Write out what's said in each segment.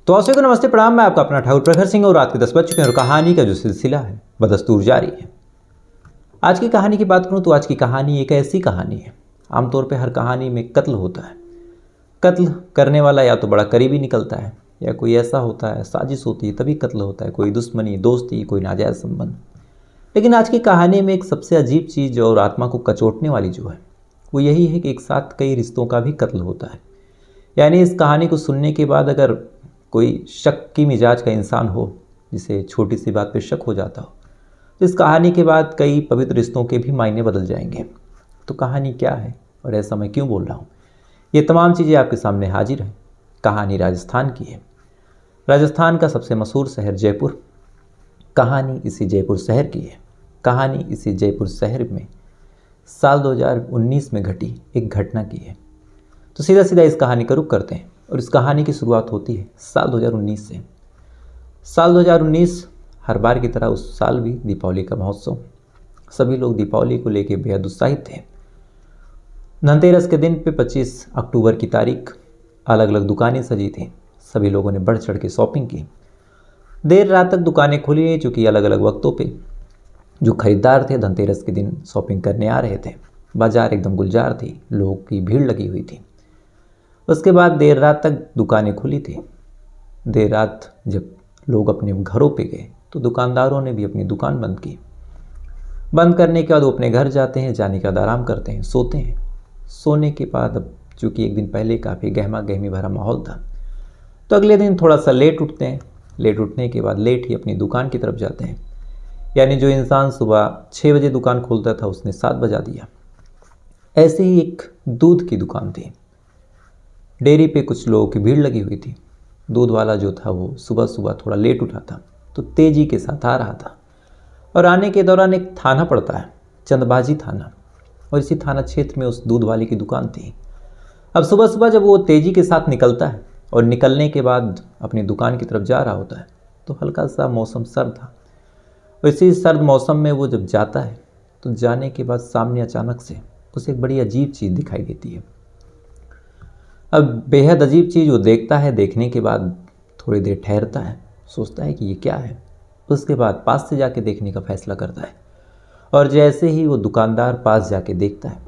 तो आप सभी को नमस्ते प्रणाम। मैं आपका अपना ठाकुर प्रखर सिंह और रात के 10 बज चुके हैं और कहानी का जो सिलसिला है बदस्तूर जारी है। आज की कहानी की बात करूं तो आज की कहानी एक ऐसी कहानी है, आमतौर पे हर कहानी में कत्ल होता है। कत्ल करने वाला या तो बड़ा करीबी निकलता है या कोई ऐसा होता है, साजिश होती है तभी कत्ल होता है, कोई दुश्मनी, दोस्ती, कोई नाजायज़ संबंध। लेकिन आज की कहानी में एक सबसे अजीब चीज़ और आत्मा को कचोटने वाली जो है वो यही है कि एक साथ कई रिश्तों का भी कत्ल होता है। यानी इस कहानी को सुनने के बाद अगर कोई शक की मिजाज का इंसान हो, जिसे छोटी सी बात पे शक हो जाता हो, तो इस कहानी के बाद कई पवित्र रिश्तों के भी मायने बदल जाएंगे। तो कहानी क्या है और ऐसा मैं क्यों बोल रहा हूँ, ये तमाम चीज़ें आपके सामने हाजिर हैं। कहानी राजस्थान की है। राजस्थान का सबसे मशहूर शहर जयपुर। कहानी इसी जयपुर शहर की है। कहानी इसी जयपुर शहर में साल 2019 में घटी एक घटना की है। तो सीधा सीधा इस कहानी का रुख करते हैं और इस कहानी की शुरुआत होती है साल 2019 से। साल 2019 हर बार की तरह उस साल भी दीपावली का महोत्सव। सभी लोग दीपावली को लेकर बेहद उत्साहित थे। धनतेरस के दिन पे 25 अक्टूबर की तारीख अलग अलग दुकानें सजी थी। सभी लोगों ने बढ़ चढ़ के शॉपिंग की। देर रात तक दुकानें खुली, चूँकि अलग अलग वक्तों पे जो खरीदार थे धनतेरस के दिन शॉपिंग करने आ रहे थे। बाजार एकदम गुलजार थी, लोगों की भीड़ लगी हुई थी। उसके बाद देर रात तक दुकानें खुली थी। देर रात जब लोग अपने घरों पे गए तो दुकानदारों ने भी अपनी दुकान बंद की। बंद करने के बाद वो अपने घर जाते हैं, जाने के बाद आराम करते हैं, सोते हैं। सोने के बाद अब चूँकि एक दिन पहले काफ़ी गहमा गहमी भरा माहौल था, तो अगले दिन थोड़ा सा लेट उठते हैं। लेट उठने के बाद लेट ही अपनी दुकान की तरफ जाते हैं। यानी जो इंसान सुबह 6 बजे दुकान खोलता था उसने 7 बजा दिया। ऐसे ही एक दूध की दुकान थी। डेयरी पे कुछ लोगों की भीड़ लगी हुई थी। दूध वाला जो था वो सुबह सुबह थोड़ा लेट उठा था, तो तेज़ी के साथ आ रहा था। और आने के दौरान एक थाना पड़ता है, चंदबाजी थाना, और इसी थाना क्षेत्र में उस दूध वाले की दुकान थी। अब सुबह सुबह जब वो तेज़ी के साथ निकलता है और निकलने के बाद अपनी दुकान की तरफ जा रहा होता है, तो हल्का सा मौसम सर्द था। और इसी सर्द मौसम में वो जब जाता है तो जाने के बाद सामने अचानक से उसे एक बड़ी अजीब चीज़ दिखाई देती है। अब बेहद अजीब चीज़ वो देखता है। देखने के बाद थोड़ी देर ठहरता है, सोचता है कि ये क्या है। उसके बाद पास से जाके देखने का फैसला करता है। और जैसे ही वो दुकानदार पास जाके देखता है,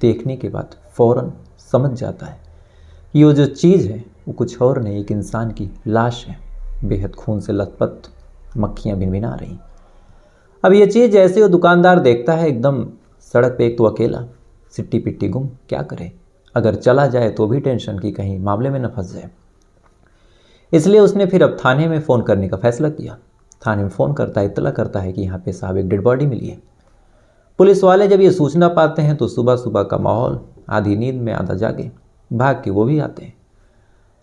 देखने के बाद फ़ौरन समझ जाता है कि वो जो चीज़ है वो कुछ और नहीं, एक इंसान की लाश है। बेहद खून से लथपथ, मक्खियाँ भिनभिना रही। अब ये चीज़ जैसे वो दुकानदार देखता है, एकदम सड़क पे एक तो अकेला, सिट्टी पिट्टी गुम, क्या करे। अगर चला जाए तो भी टेंशन की कहीं मामले में न फंस जाए। इसलिए उसने फिर अब थाने में फ़ोन करने का फैसला किया। थाने में फ़ोन करता है, इत्तला करता है कि यहाँ पे साहब एक डेड बॉडी मिली है। पुलिस वाले जब ये सूचना पाते हैं तो सुबह सुबह का माहौल, आधी नींद में आधा जागे, भाग के वो भी आते हैं।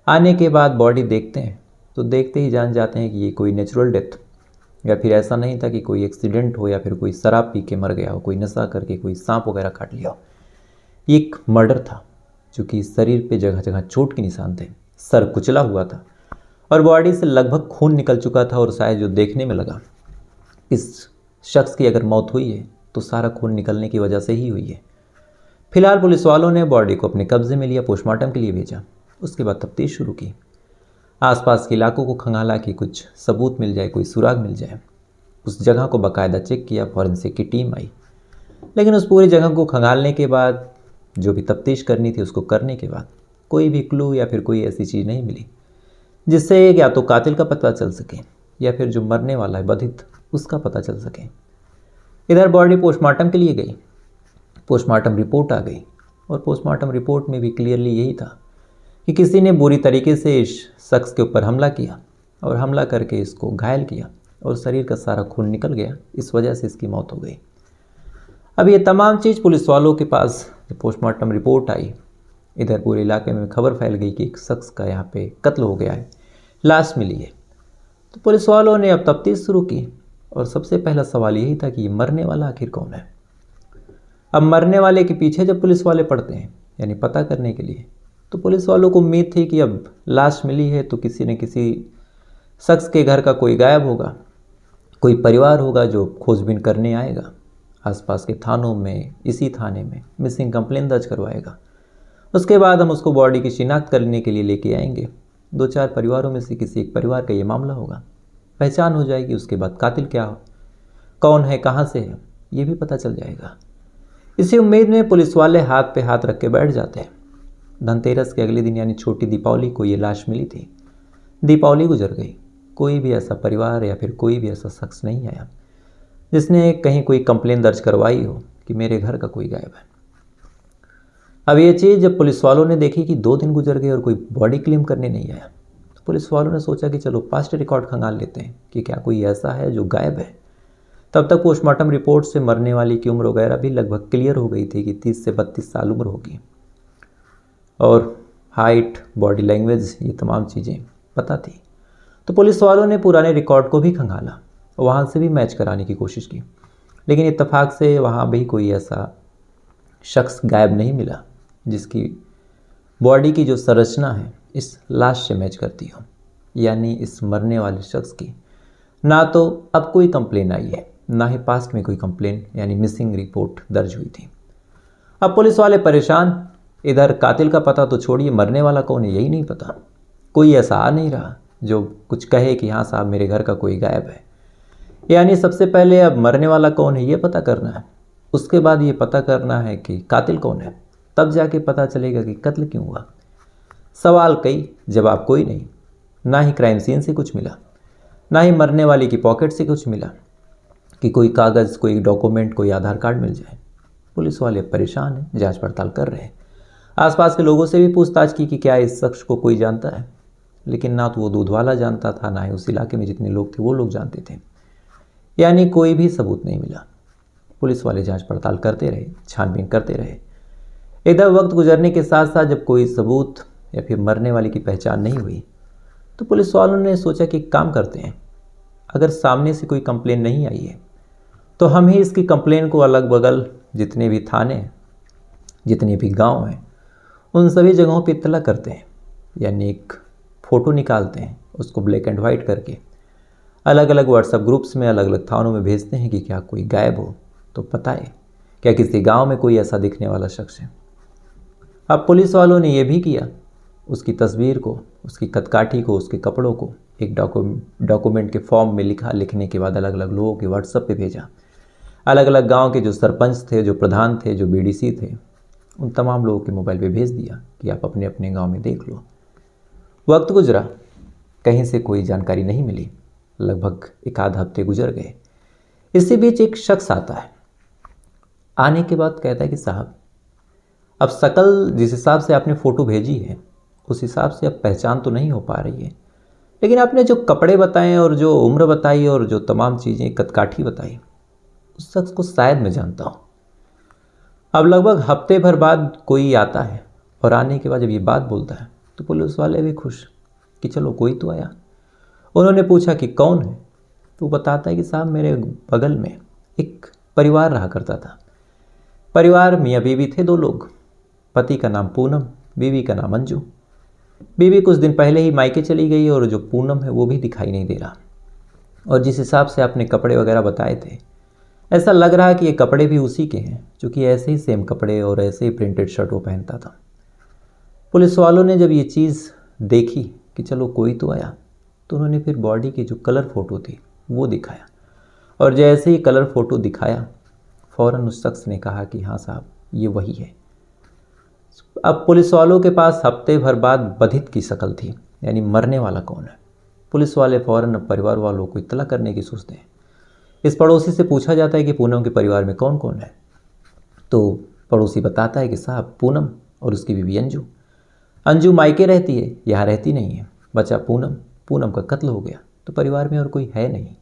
आने के बाद बॉडी देखते हैं तो देखते ही जान जाते हैं कि ये कोई नेचुरल डेथ या फिर ऐसा नहीं था कि कोई एक्सीडेंट हो या फिर कोई शराब पी के मर गया हो, कोई नशा करके कोई सांप वगैरह काट लिया हो। ये एक मर्डर था, चूँकि शरीर पे जगह जगह चोट के निशान थे, सर कुचला हुआ था और बॉडी से लगभग खून निकल चुका था। और शायद जो देखने में लगा इस शख्स की अगर मौत हुई है तो सारा खून निकलने की वजह से ही हुई है। फिलहाल पुलिस वालों ने बॉडी को अपने कब्जे में लिया, पोस्टमार्टम के लिए भेजा। उसके बाद तफ्तीश शुरू की। आसपास के इलाकों को खंगाला कि कुछ सबूत मिल जाए, कोई सुराग मिल जाए। उस जगह को बाकायदा चेक किया, फॉरेंसिक की टीम आई। लेकिन उस पूरी जगह को खंगालने के बाद, जो भी तफ्तीश करनी थी उसको करने के बाद, कोई भी क्लू या फिर कोई ऐसी चीज़ नहीं मिली जिससे या तो कातिल का पता चल सके या फिर जो मरने वाला है बाधित उसका पता चल सके। इधर बॉडी पोस्टमार्टम के लिए गई। पोस्टमार्टम रिपोर्ट आ गई और पोस्टमार्टम रिपोर्ट में भी क्लियरली यही था कि किसी ने बुरी तरीके से इस शख्स के ऊपर हमला किया और हमला करके इसको घायल किया और शरीर का सारा खून निकल गया, इस वजह से इसकी मौत हो गई। अब ये तमाम चीज़ पुलिस वालों के पास जब पोस्टमार्टम रिपोर्ट आई, इधर पूरे इलाके में खबर फैल गई कि एक शख्स का यहाँ पे कत्ल हो गया है, लाश मिली है। तो पुलिस वालों ने अब तफ्तीश शुरू की और सबसे पहला सवाल यही था कि ये मरने वाला आखिर कौन है। अब मरने वाले के पीछे जब पुलिस वाले पड़ते हैं, यानी पता करने के लिए, तो पुलिस वालों को उम्मीद थी कि अब लाश मिली है तो किसी न किसी शख्स के घर का कोई गायब होगा, कोई परिवार होगा जो खोजबीन करने आएगा, आसपास के थानों में, इसी थाने में मिसिंग कंप्लेन दर्ज करवाएगा। उसके बाद हम उसको बॉडी की शिनाख्त करने के लिए लेके आएंगे 2-4 परिवारों में से किसी एक परिवार का ये मामला होगा। पहचान हो जाएगी, उसके बाद कातिल क्या हो, कौन है, कहाँ से है, ये भी पता चल जाएगा। इसी उम्मीद में पुलिस वाले हाथ पे हाथ रख के बैठ जाते हैं। धनतेरस के अगले दिन यानी छोटी दीपावली को ये लाश मिली थी। दीपावली गुजर गई, कोई भी ऐसा परिवार या फिर कोई भी ऐसा शख्स नहीं आया जिसने कहीं कोई कंप्लेन दर्ज करवाई हो कि मेरे घर का कोई गायब है। अब ये चीज़ जब पुलिस वालों ने देखी कि 2 दिन गुजर गए और कोई बॉडी क्लेम करने नहीं आया, तो पुलिस वालों ने सोचा कि चलो पास्ट रिकॉर्ड खंगाल लेते हैं कि क्या कोई ऐसा है जो गायब है। तब तक पोस्टमार्टम रिपोर्ट से मरने वाली की उम्र वगैरह भी लगभग क्लियर हो गई थी कि 30 से 32 साल उम्र होगी, और हाइट, बॉडी लैंग्वेज, ये तमाम चीज़ें पता थी। तो पुलिस वालों ने पुराने रिकॉर्ड को भी खंगाला, वहाँ से भी मैच कराने की कोशिश की, लेकिन इत्तेफाक से वहाँ भी कोई ऐसा शख्स गायब नहीं मिला जिसकी बॉडी की जो संरचना है इस लाश से मैच करती हो, यानी इस मरने वाले शख्स की ना तो अब कोई कंप्लेन आई है, ना ही पास्ट में कोई कंप्लेन यानी मिसिंग रिपोर्ट दर्ज हुई थी। अब पुलिस वाले परेशान, इधर कातिल का पता तो छोड़िए, मरने वाला कौन है यही नहीं पता। कोई ऐसा आ नहीं रहा जो कुछ कहे कि हाँ साहब मेरे घर का कोई गायब है। यानी सबसे पहले अब मरने वाला कौन है ये पता करना है, उसके बाद ये पता करना है कि कातिल कौन है, तब जाके पता चलेगा कि कत्ल क्यों हुआ। सवाल कई, जवाब कोई नहीं। ना ही क्राइम सीन से कुछ मिला, ना ही मरने वाले की पॉकेट से कुछ मिला कि कोई कागज़, कोई डॉक्यूमेंट, कोई आधार कार्ड मिल जाए। पुलिस वाले परेशान हैं, जांच पड़ताल कर रहे हैं। आसपास के लोगों से भी पूछताछ की कि क्या इस शख्स को कोई जानता है, लेकिन ना तो वो दूध वाला जानता था, ना ही उस इलाके में जितने लोग थे वो लोग जानते थे। यानी कोई भी सबूत नहीं मिला। पुलिस वाले जांच पड़ताल करते रहे, छानबीन करते रहे। इधर वक्त गुजरने के साथ साथ जब कोई सबूत या फिर मरने वाले की पहचान नहीं हुई, तो पुलिस वालों ने सोचा कि एक काम करते हैं, अगर सामने से कोई कंप्लेन नहीं आई है तो हम ही इसकी कंप्लेन को अलग बगल जितने भी थाने हैं, जितने भी गांव हैं, उन सभी जगहों पर इत्तला करते हैं। यानी एक फ़ोटो निकालते हैं, उसको ब्लैक एंड वाइट करके अलग अलग व्हाट्सएप ग्रुप्स में, अलग अलग थानों में भेजते हैं कि क्या कोई गायब हो तो पता है, क्या किसी गांव में कोई ऐसा दिखने वाला शख्स है। अब पुलिस वालों ने यह भी किया, उसकी तस्वीर को, उसकी कदकाठी को, उसके कपड़ों को एक डॉक्यूमेंट के फॉर्म में लिखा, लिखने के बाद अलग अलग लोगों के व्हाट्सएप पे भेजा। अलग अलग गांव के जो सरपंच थे, जो प्रधान थे, जो बीडीसी थे, उन तमाम लोगों के मोबाइल पे भेज दिया कि आप अपने अपने गांव में देख लो। वक्त गुजरा, कहीं से कोई जानकारी नहीं मिली। लगभग 1 आध हफ्ते गुजर गए। इसी बीच एक शख्स आता है। आने के बाद कहता है कि साहब, अब शक्ल जिस हिसाब से आपने फ़ोटो भेजी है उस हिसाब से अब पहचान तो नहीं हो पा रही है, लेकिन आपने जो कपड़े बताए और जो उम्र बताई और जो तमाम चीज़ें कदकाठी बताई, उस शख्स को शायद मैं जानता हूँ। अब लगभग हफ्ते भर बाद कोई आता है, और आने के बाद जब ये बात बोलता है तो पुलिस वाले भी खुश कि चलो कोई तो आया। उन्होंने पूछा कि कौन है, तो बताता है कि साहब मेरे बगल में एक परिवार रहा करता था। परिवार मियाँ बीवी थे, 2 लोग। पति का नाम पूनम, बीवी का नाम अंजू। बीवी कुछ दिन पहले ही मायके चली गई और जो पूनम है वो भी दिखाई नहीं दे रहा। और जिस हिसाब से आपने कपड़े वगैरह बताए थे, ऐसा लग रहा है कि ये कपड़े भी उसी के हैं, क्योंकि ऐसे ही सेम कपड़े और ऐसे ही प्रिंटेड शर्ट वो पहनता था। पुलिस वालों ने जब ये चीज़ देखी कि चलो कोई तो आया, तो उन्होंने फिर बॉडी की जो कलर फ़ोटो थी वो दिखाया, और जैसे ही कलर फ़ोटो दिखाया फ़ौरन उस शख्स ने कहा कि हाँ साहब ये वही है। अब पुलिस वालों के पास हफ्ते भर बाद बधित की शक्ल थी, यानी मरने वाला कौन है। पुलिस वाले फ़ौरन परिवार वालों को इत्तला करने की सोचते हैं। इस पड़ोसी से पूछा जाता है कि पूनम के परिवार में कौन कौन है, तो पड़ोसी बताता है कि साहब पूनम और उसकी बीवी अंजू। अंजू मायके रहती है, यहाँ रहती नहीं है। बचा पूनम, पूनम का कत्ल हो गया तो परिवार में और कोई है नहीं।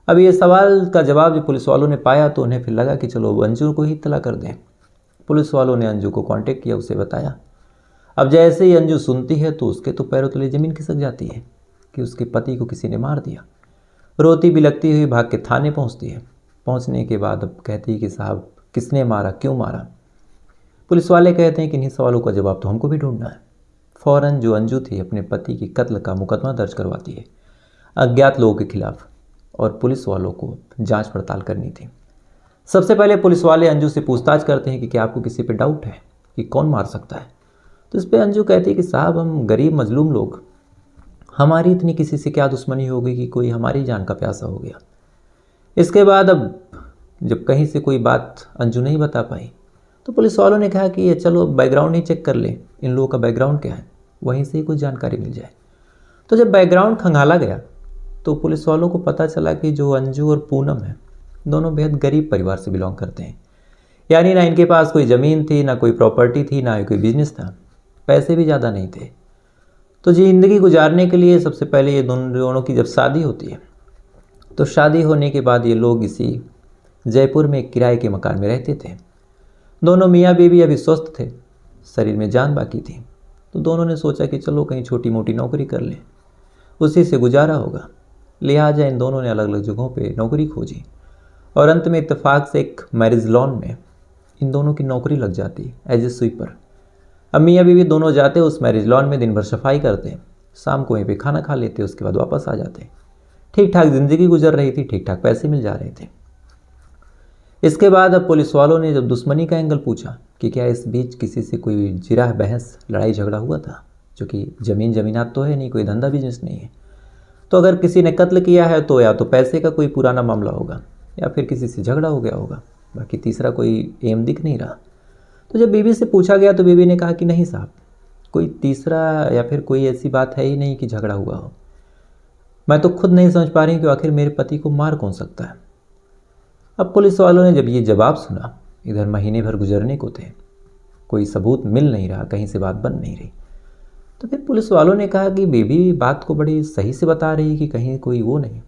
अब ये सवाल का जवाब जब पुलिस वालों ने पाया तो उन्हें फिर लगा कि चलो अंजू को ही इत्तला कर दें। पुलिस वालों ने अंजू को कांटेक्ट किया, उसे बताया। अब जैसे ही अंजू सुनती है तो उसके तो पैरों तले ज़मीन खिसक जाती है कि उसके पति को किसी ने मार दिया। रोती बिलखती हुई भाग के थाने पहुंचती है। पहुंचने के बाद अब कहती है कि साहब किसने मारा, क्यों मारा। पुलिस वाले कहते हैं कि इन्हीं सवालों का जवाब तो हमको भी ढूंढना है। फ़ौरन जो अंजू थी अपने पति की कत्ल का मुकदमा दर्ज करवाती है अज्ञात लोगों के खिलाफ, और पुलिस वालों को जांच पड़ताल करनी थी। सबसे पहले पुलिस वाले अंजू से पूछताछ करते हैं कि क्या आपको किसी पे डाउट है कि कौन मार सकता है। तो इस पर अंजू कहती है कि साहब हम गरीब मजलूम लोग, हमारी इतनी किसी से क्या दुश्मनी हो गई कि कोई हमारी जान का प्यासा हो गया। इसके बाद अब जब कहीं से कोई बात अंजू नहीं बता पाई तो पुलिस वालों ने कहा कि ये चलो बैकग्राउंड ही चेक कर ले, इन लोगों का बैकग्राउंड क्या है, वहीं से ही कुछ जानकारी मिल जाए। तो जब बैकग्राउंड खंगाला गया तो पुलिस वालों को पता चला कि जो अंजू और पूनम है दोनों बेहद गरीब परिवार से बिलोंग करते हैं। यानी ना इनके पास कोई ज़मीन थी, ना कोई प्रॉपर्टी थी, ना कोई बिजनेस था, पैसे भी ज़्यादा नहीं थे। तो ज़िंदगी गुजारने के लिए सबसे पहले ये दोनों की जब शादी होती है तो शादी होने के बाद ये लोग इसी जयपुर में एक किराए के मकान में रहते थे। दोनों मियाँ बीवी अभी स्वस्थ थे, शरीर में जान बाकी थी, तो दोनों ने सोचा कि चलो कहीं छोटी मोटी नौकरी कर लें, उसी से गुजारा होगा। लिहाजा इन दोनों ने अलग अलग जगहों पे नौकरी खोजी और अंत में इत्तेफाक से एक मैरिज लॉन में इन दोनों की नौकरी लग जाती एज ए स्वीपर। अब मियाँ बीवी दोनों जाते उस मैरिज लॉन में, दिन भर सफाई करते, शाम को वहीं पे खाना खा लेते, उसके बाद वापस आ जाते। ठीक ठाक ज़िंदगी गुजर रही थी, ठीक ठाक पैसे मिल जा रहे थे। इसके बाद अब पुलिस वालों ने जब दुश्मनी का एंगल पूछा कि क्या इस बीच किसी से कोई जिरह बहस लड़ाई झगड़ा हुआ था, जो कि जमीनात तो है नहीं, कोई धंधा बिजनेस नहीं है, तो अगर किसी ने कत्ल किया है तो या तो पैसे का कोई पुराना मामला होगा या फिर किसी से झगड़ा हो गया होगा, बाकी तीसरा कोई एम दिख नहीं रहा। तो जब बीवी से पूछा गया तो बीवी ने कहा कि नहीं साहब, कोई तीसरा या फिर कोई ऐसी बात है ही नहीं कि झगड़ा हुआ हो। मैं तो खुद नहीं समझ पा रही कि आखिर मेरे पति को मार कौन सकता है। अब पुलिस वालों ने जब ये जवाब सुना, इधर महीने भर गुजरने को थे, कोई सबूत मिल नहीं रहा, कहीं से बात बन नहीं रही, तो फिर पुलिस वालों ने कहा कि बीवी बात को बड़ी सही से बता रही है कि कहीं कोई वो नहीं,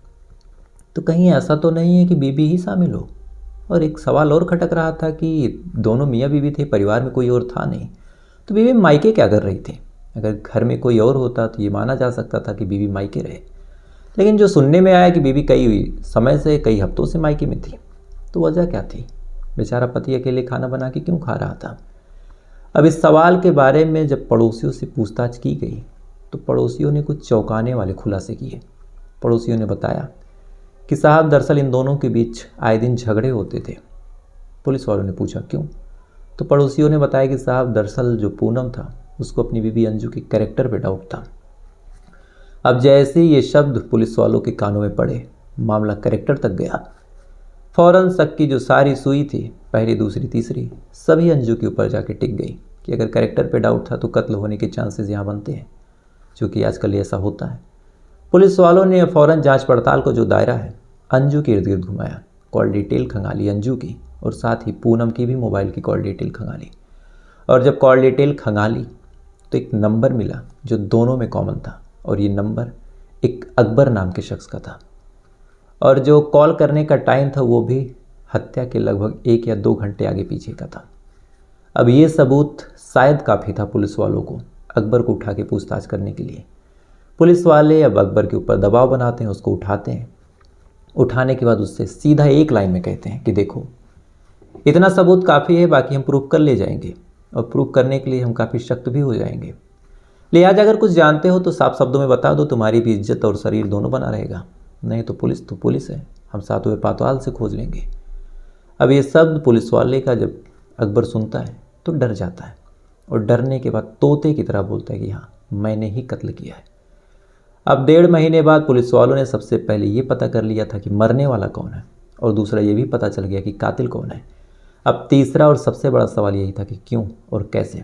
तो कहीं ऐसा तो नहीं है कि बीवी ही शामिल हो। और एक सवाल और खटक रहा था कि दोनों मियाँ बीवी थे, परिवार में कोई और था नहीं, तो बीवी मायके क्या कर रही थी। अगर घर में कोई और होता तो ये माना जा सकता था कि बीवी मायके रहे, लेकिन जो सुनने में आया कि बीवी कई समय से, कई हफ्तों से मायके में थी, तो वजह क्या थी। बेचारा पति अकेले खाना बना के क्यों खा रहा था। अब इस सवाल के बारे में जब पड़ोसियों से पूछताछ की गई तो पड़ोसियों ने कुछ चौंकाने वाले खुलासे किए। पड़ोसियों ने बताया कि साहब दरअसल इन दोनों के बीच आए दिन झगड़े होते थे। पुलिस वालों ने पूछा क्यों, तो पड़ोसियों ने बताया कि साहब दरअसल जो पूनम था उसको अपनी बीवी अंजू के कैरेक्टर पे डाउट था। अब जैसे ही ये शब्द पुलिस वालों के कानों में पड़े, मामला कैरेक्टर तक गया। फौरन शक की जो सारी सुई थी, पहली दूसरी तीसरी, सभी अंजू के ऊपर जाके टिक गई कि अगर कैरेक्टर पे डाउट था तो कत्ल होने के चांसेस यहाँ बनते हैं, जो कि आजकल ऐसा होता है। पुलिस वालों ने फौरन जांच पड़ताल को जो दायरा है अंजू के इर्द गिर्द घुमाया, कॉल डिटेल खंगाली अंजू की और साथ ही पूनम की भी मोबाइल की कॉल डिटेल खंगाली। और जब कॉल डिटेल खंगाली तो एक नंबर मिला जो दोनों में कॉमन था, और ये नंबर एक अकबर नाम के शख्स का था, और जो कॉल करने का टाइम था वो भी हत्या के लगभग 1 या 2 घंटे आगे पीछे का था। अब ये सबूत शायद काफ़ी था पुलिस वालों को अकबर को उठा के पूछताछ करने के लिए। पुलिस वाले अब अकबर के ऊपर दबाव बनाते हैं, उसको उठाते हैं। उठाने के बाद उससे सीधा एक लाइन में कहते हैं कि देखो इतना सबूत काफ़ी है, बाकी हम प्रूफ कर ले जाएंगे, और प्रूफ करने के लिए हम काफ़ी सख्त भी हो जाएंगे। लिहाजा अगर कुछ जानते हो तो साफ शब्दों में बता दो, तुम्हारी भी इज्जत और शरीर दोनों बना रहेगा, नहीं तो पुलिस है, हम सातों पातवाल से खोज लेंगे। अब ये शब्द पुलिस वाले का जब अकबर सुनता है तो डर जाता है, और डरने के बाद तोते की तरह बोलता है कि हाँ मैंने ही कत्ल किया है। अब 1.5 महीने बाद पुलिस वालों ने सबसे पहले ये पता कर लिया था कि मरने वाला कौन है, और दूसरा ये भी पता चल गया कि कातिल कौन है। अब तीसरा और सबसे बड़ा सवाल यही था कि क्यों और कैसे।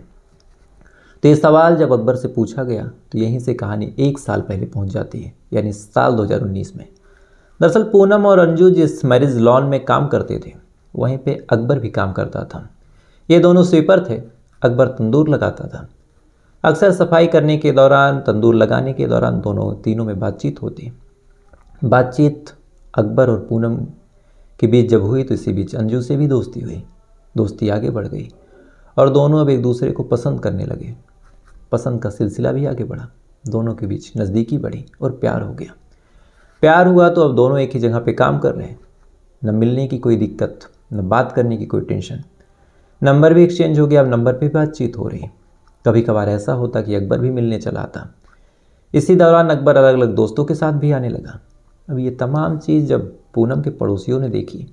तो ये सवाल जब अकबर से पूछा गया तो यहीं से कहानी 1 साल पहले पहुंच जाती है, यानी साल 2019 में। दरअसल पूनम और अंजू जिस मैरिज लॉन में काम करते थे वहीं पे अकबर भी काम करता था। ये दोनों स्वीपर थे। अकबर तंदूर लगाता था। अक्सर सफाई करने के दौरान, तंदूर लगाने के दौरान तीनों में बातचीत होती। बातचीत अकबर और पूनम के बीच जब हुई तो इसी बीच अंजू से भी दोस्ती हुई। दोस्ती आगे बढ़ गई और दोनों अब एक दूसरे को पसंद करने लगे। पसंद का सिलसिला भी आगे बढ़ा, दोनों के बीच नज़दीकी बढ़ी और प्यार हो गया। प्यार हुआ तो अब दोनों एक ही जगह पे काम कर रहे हैं। न मिलने की कोई दिक्कत, न बात करने की कोई टेंशन। नंबर भी एक्सचेंज हो गया, अब नंबर पे बातचीत हो रही। कभी कभार ऐसा होता कि अकबर भी मिलने चला आता। इसी दौरान अकबर अलग अलग दोस्तों के साथ भी आने लगा। अब ये तमाम चीज़ जब पूनम के पड़ोसियों ने देखी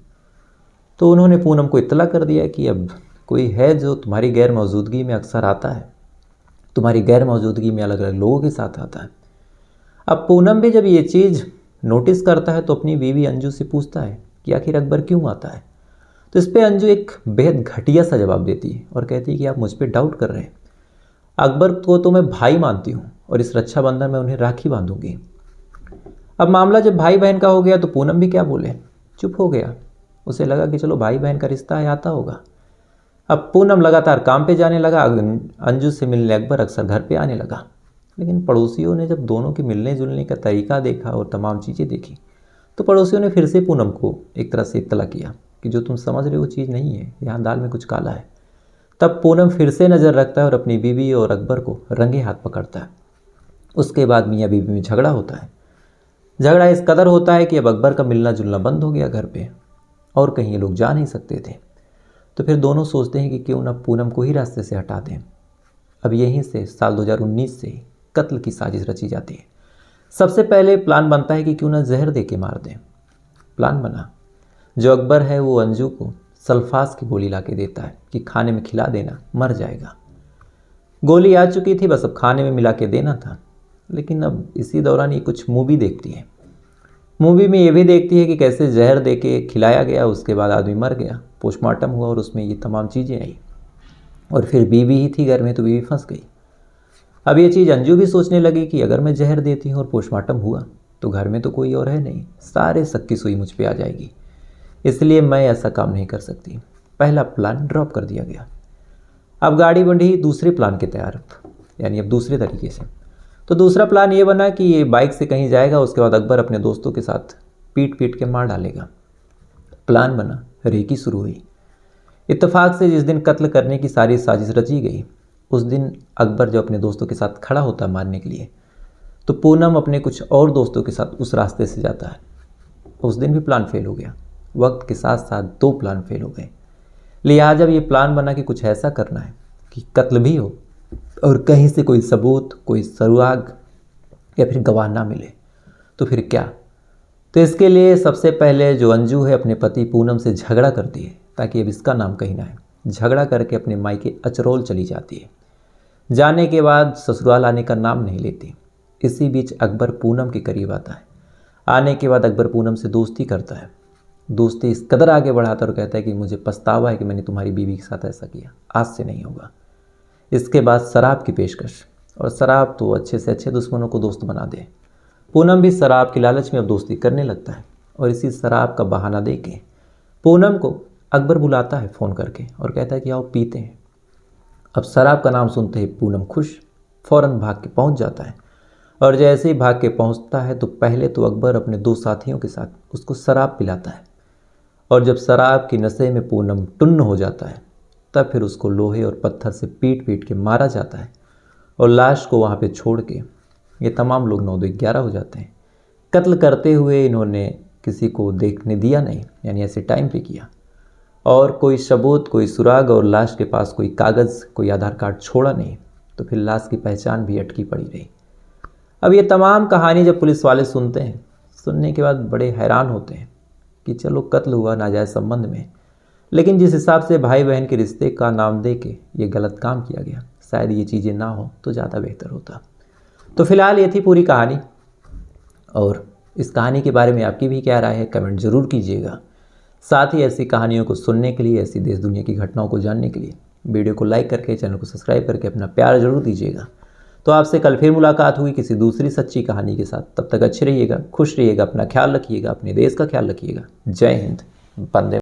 तो उन्होंने पूनम को इत्तला कर दिया कि अब कोई है जो तुम्हारी गैर मौजूदगी में अक्सर आता है, तुम्हारी गैर मौजूदगी में अलग अलग लोगों के साथ आता है। अब पूनम भी जब ये चीज़ नोटिस करता है तो अपनी बीवी अंजू से पूछता है कि आखिर अकबर क्यों आता है। तो इस पर अंजू एक बेहद घटिया सा जवाब देती है और कहती है कि आप मुझ पर डाउट कर रहे हैं। अकबर को तो मैं भाई मानती हूँ और इस रक्षाबंधन में उन्हें राखी बांधूंगी। अब मामला जब भाई बहन का हो गया तो पूनम भी क्या बोले, चुप हो गया। उसे लगा कि चलो भाई बहन का रिश्ता है, आता होगा। अब पूनम लगातार काम पे जाने लगा। अंजू से मिलने अकबर अक्सर घर पे आने लगा। लेकिन पड़ोसियों ने जब दोनों के मिलने जुलने का तरीका देखा और तमाम चीज़ें देखी तो पड़ोसियों ने फिर से पूनम को एक तरह से इत्तला किया कि जो तुम समझ रहे हो वो चीज़ नहीं है, यहाँ दाल में कुछ काला है। तब पूनम फिर से नज़र रखता है और अपनी बीवी और अकबर को रंगे हाथ पकड़ता है। उसके बाद मियाँ बीवी में झगड़ा होता है। झगड़ा इस कदर होता है कि अब अकबर का मिलना जुलना बंद हो गया घर पे और कहीं ये लोग जा नहीं सकते थे। तो फिर दोनों सोचते हैं कि क्यों ना पूनम को ही रास्ते से हटा दें। अब यहीं से साल 2019 से कत्ल की साजिश रची जाती है। सबसे पहले प्लान बनता है कि क्यों ना जहर दे के मार दें। प्लान बना, जो अकबर है वो अंजू को सल्फास की गोली ला के देता है कि खाने में खिला देना, मर जाएगा। गोली आ चुकी थी, बस अब खाने में मिला के देना था। लेकिन अब इसी दौरान ये कुछ मूवी देखती है। मूवी में ये भी देखती है कि कैसे जहर दे के खिलाया गया, उसके बाद आदमी मर गया, पोस्टमार्टम हुआ और उसमें ये तमाम चीज़ें आई। और फिर बीवी ही थी घर में तो बीवी फंस गई। अब ये चीज़ अंजू भी सोचने लगी कि अगर मैं जहर देती हूँ और पोस्टमार्टम हुआ तो घर में तो कोई और है नहीं, सारे शक की सुई मुझ पे आ जाएगी, इसलिए मैं ऐसा काम नहीं कर सकती। पहला प्लान ड्रॉप कर दिया गया। अब गाड़ी बढ़ी दूसरे प्लान के तरफ, यानी अब दूसरे तरीके से। तो दूसरा प्लान ये बना कि ये बाइक से कहीं जाएगा, उसके बाद अकबर अपने दोस्तों के साथ पीट पीट के मार डालेगा। प्लान बना, रेकी शुरू हुई। इत्तेफाक से जिस दिन कत्ल करने की सारी साजिश रची गई उस दिन अकबर जब अपने दोस्तों के साथ खड़ा होता है मारने के लिए तो पूनम अपने कुछ और दोस्तों के साथ उस रास्ते से जाता है। उस दिन भी प्लान फेल हो गया। वक्त के साथ साथ 2 प्लान फेल हो गए। लिहाजा ये प्लान बना कि कुछ ऐसा करना है कि कत्ल भी हो और कहीं से कोई सबूत, कोई सुराग या फिर गवाह ना मिले। तो फिर क्या? तो इसके लिए सबसे पहले जो अंजू है अपने पति पूनम से झगड़ा करती है ताकि अब इसका नाम कहीं ना है। झगड़ा करके अपने मायके अचरोल चली जाती है। जाने के बाद ससुराल आने का नाम नहीं लेती। इसी बीच अकबर पूनम के करीब आता है। आने के बाद अकबर पूनम से दोस्ती करता है। दोस्ती इस कदर आगे बढ़ाता और कहता है कि मुझे पछतावा है कि मैंने तुम्हारी बीवी के साथ ऐसा किया, आज से नहीं होगा। इसके बाद शराब की पेशकश, और शराब तो अच्छे से अच्छे दुश्मनों को दोस्त बना दे। पूनम भी शराब की लालच में अब दोस्ती करने लगता है और इसी शराब का बहाना दे के पूनम को अकबर बुलाता है फ़ोन करके और कहता है कि आओ पीते हैं। अब शराब का नाम सुनते ही पूनम खुश फ़ौरन भाग के पहुंच जाता है और जैसे ही भाग के पहुंचता है तो पहले तो अकबर अपने 2 साथियों के साथ उसको शराब पिलाता है और जब शराब की नशे में पूनम टुन्न हो जाता है तब फिर उसको लोहे और पत्थर से पीट पीट के मारा जाता है और लाश को वहाँ पे छोड़ के ये तमाम लोग 9-11 हो जाते हैं। कत्ल करते हुए इन्होंने किसी को देखने दिया नहीं, यानी ऐसे टाइम पे किया, और कोई सबूत, कोई सुराग और लाश के पास कोई कागज़, कोई आधार कार्ड छोड़ा नहीं। तो फिर लाश की पहचान भी अटकी पड़ी रही। अब ये तमाम कहानी जब पुलिस वाले सुनते हैं, सुनने के बाद बड़े हैरान होते हैं कि चलो कत्ल हुआ नाजायज़ संबंध में, लेकिन जिस हिसाब से भाई बहन के रिश्ते का नाम दे के ये गलत काम किया गया, शायद ये चीज़ें ना हो तो ज़्यादा बेहतर होता। तो फिलहाल ये थी पूरी कहानी, और इस कहानी के बारे में आपकी भी क्या राय है कमेंट ज़रूर कीजिएगा। साथ ही ऐसी कहानियों को सुनने के लिए, ऐसी देश दुनिया की घटनाओं को जानने के लिए वीडियो को लाइक करके, चैनल को सब्सक्राइब करके अपना प्यार ज़रूर दीजिएगा। तो आपसे कल फिर मुलाकात हुई किसी दूसरी सच्ची कहानी के साथ। तब तक अच्छे रहिएगा, खुश रहिएगा, अपना ख्याल रखिएगा, अपने देश का ख्याल रखिएगा। जय हिंद, वंदे।